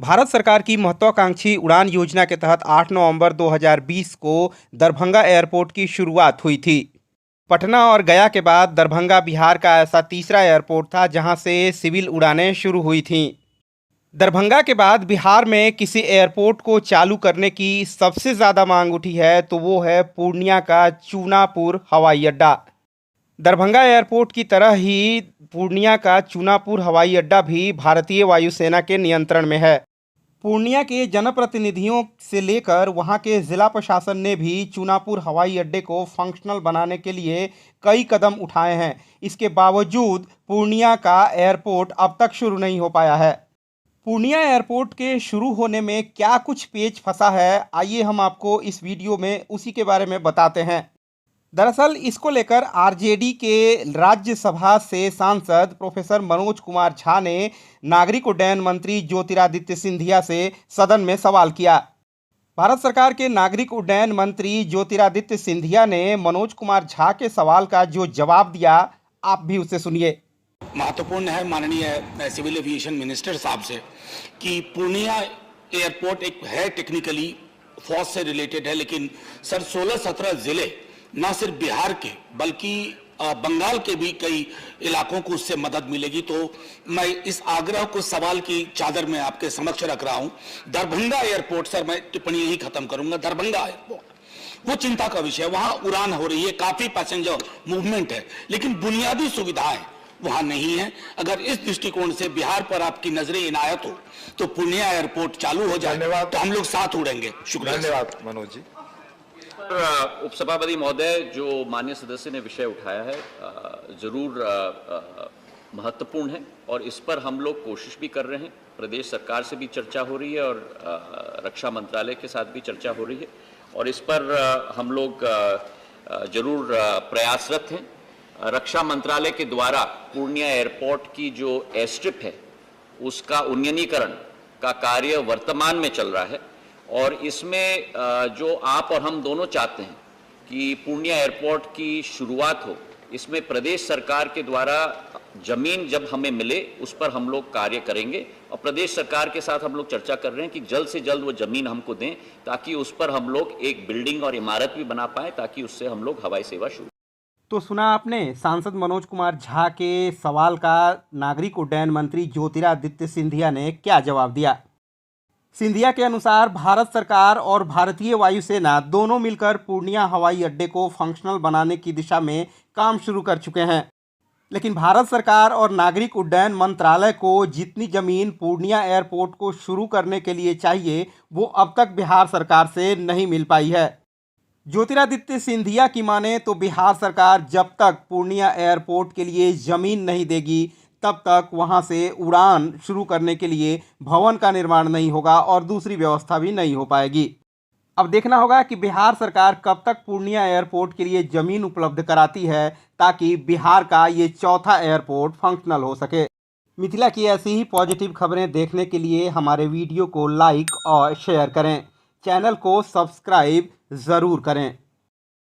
भारत सरकार की महत्वाकांक्षी उड़ान योजना के तहत 8 नवंबर 2020 को दरभंगा एयरपोर्ट की शुरुआत हुई थी। पटना और गया के बाद दरभंगा बिहार का ऐसा तीसरा एयरपोर्ट था जहां से सिविल उड़ानें शुरू हुई थीं। दरभंगा के बाद बिहार में किसी एयरपोर्ट को चालू करने की सबसे ज़्यादा मांग उठी है तो वो है पूर्णिया का चूनापुर हवाई अड्डा। दरभंगा एयरपोर्ट की तरह ही पूर्णिया का चूनापुर हवाई अड्डा भी भारतीय वायुसेना के नियंत्रण में है। पूर्णिया के जनप्रतिनिधियों से लेकर वहां के जिला प्रशासन ने भी चूनापुर हवाई अड्डे को फंक्शनल बनाने के लिए कई कदम उठाए हैं। इसके बावजूद पूर्णिया का एयरपोर्ट अब तक शुरू नहीं हो पाया है। पूर्णिया एयरपोर्ट के शुरू होने में क्या कुछ पेच फंसा है, आइए हम आपको इस वीडियो में उसी के बारे में बताते हैं। दरअसल इसको लेकर आरजेडी के राज्यसभा से सांसद प्रोफेसर मनोज कुमार झा ने नागरिक उड्डयन मंत्री ज्योतिरादित्य सिंधिया से सदन में सवाल किया। भारत सरकार के नागरिक उड्डयन मंत्री ज्योतिरादित्य सिंधिया ने मनोज कुमार झा के सवाल का जो जवाब दिया, आप भी उसे सुनिए। महत्वपूर्ण है माननीय सिविल एविएशन मिनिस्टर साहब से कि पूर्णिया एयरपोर्ट एक है, टेक्निकली फौज से रिलेटेड है, लेकिन सर 16-17 जिले न सिर्फ बिहार के बल्कि बंगाल के भी कई इलाकों को उससे मदद मिलेगी। तो मैं इस आग्रह को सवाल की चादर में आपके समक्ष रख रहा हूं। दरभंगा एयरपोर्ट, सर मैं टिप्पणी यही खत्म करूंगा। दरभंगा एयरपोर्ट वो चिंता का विषय है, वहां उड़ान हो रही है, काफी पैसेंजर मूवमेंट है, लेकिन बुनियादी सुविधाएं वहां नहीं है। अगर इस दृष्टिकोण से बिहार पर आपकी नजरें इनायत हो तो पूर्णिया एयरपोर्ट चालू हो जाए तो हम लोग साथ उड़ेंगे। शुक्रिया। धन्यवाद मनोज जी। उपसभापति महोदय, जो माननीय सदस्य ने विषय उठाया है जरूर महत्वपूर्ण है और इस पर हम लोग कोशिश भी कर रहे हैं। प्रदेश सरकार से भी चर्चा हो रही है और रक्षा मंत्रालय के साथ भी चर्चा हो रही है और इस पर हम लोग जरूर प्रयासरत हैं। रक्षा मंत्रालय के द्वारा पूर्णिया एयरपोर्ट की जो एयरस्ट्रिप है उसका उन्नयनीकरण का कार्य वर्तमान में चल रहा है और इसमें जो आप और हम दोनों चाहते हैं कि पूर्णिया एयरपोर्ट की शुरुआत हो, इसमें प्रदेश सरकार के द्वारा जमीन जब हमें मिले उस पर हम लोग कार्य करेंगे और प्रदेश सरकार के साथ हम लोग चर्चा कर रहे हैं कि जल्द से जल्द वो जमीन हमको दें ताकि उस पर हम लोग एक बिल्डिंग और इमारत भी बना पाएँ ताकि उससे हम लोग हवाई सेवा शुरू। तो सुना आपने सांसद मनोज कुमार झा के सवाल का नागरिक उड्डयन मंत्री ज्योतिरादित्य सिंधिया ने क्या जवाब दिया। सिंधिया के अनुसार भारत सरकार और भारतीय वायुसेना दोनों मिलकर पूर्णिया हवाई अड्डे को फंक्शनल बनाने की दिशा में काम शुरू कर चुके हैं, लेकिन भारत सरकार और नागरिक उड्डयन मंत्रालय को जितनी जमीन पूर्णिया एयरपोर्ट को शुरू करने के लिए चाहिए वो अब तक बिहार सरकार से नहीं मिल पाई है। ज्योतिरादित्य सिंधिया की माने तो बिहार सरकार जब तक पूर्णिया एयरपोर्ट के लिए ज़मीन नहीं देगी तब तक वहां से उड़ान शुरू करने के लिए भवन का निर्माण नहीं होगा और दूसरी व्यवस्था भी नहीं हो पाएगी। अब देखना होगा कि बिहार सरकार कब तक पूर्णिया एयरपोर्ट के लिए ज़मीन उपलब्ध कराती है ताकि बिहार का ये चौथा एयरपोर्ट फंक्शनल हो सके। मिथिला की ऐसी ही पॉजिटिव खबरें देखने के लिए हमारे वीडियो को लाइक और शेयर करें, चैनल को सब्सक्राइब ज़रूर करें।